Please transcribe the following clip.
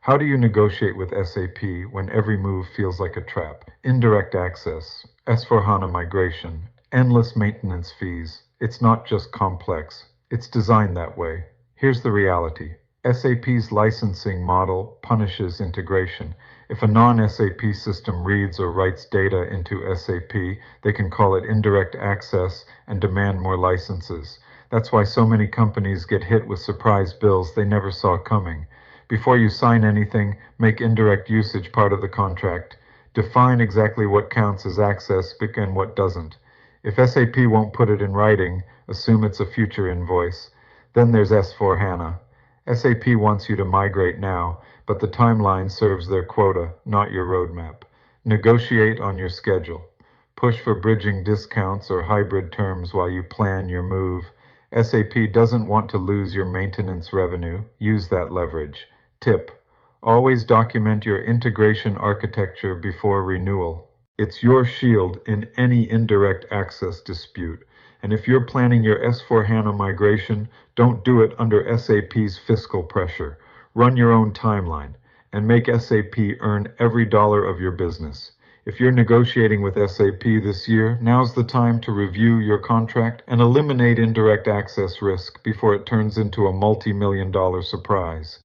How do you negotiate with SAP when every move feels like a trap? Indirect access, S/4HANA migration, endless maintenance fees. It's not just complex, it's designed that way. Here's the reality. SAP's licensing model punishes integration. If a non-SAP system reads or writes data into SAP, they can call it indirect access and demand more licenses. That's why so many companies get hit with surprise bills they never saw coming. Before you sign anything, make indirect usage part of the contract. Define exactly what counts as access and what doesn't. If SAP won't put it in writing, assume it's a future invoice. Then there's S/4HANA. SAP wants you to migrate now, but the timeline serves their quota, not your roadmap. Negotiate on your schedule. Push for bridging discounts or hybrid terms while you plan your move. SAP doesn't want to lose your maintenance revenue. Use that leverage. Tip: always document your integration architecture before renewal. It's your shield in any indirect access dispute. And if you're planning your S/4HANA migration, don't do it under SAP's fiscal pressure. Run your own timeline and make SAP earn every dollar of your business. If you're negotiating with SAP this year, now's the time to review your contract and eliminate indirect access risk before it turns into a multi-million-dollar surprise.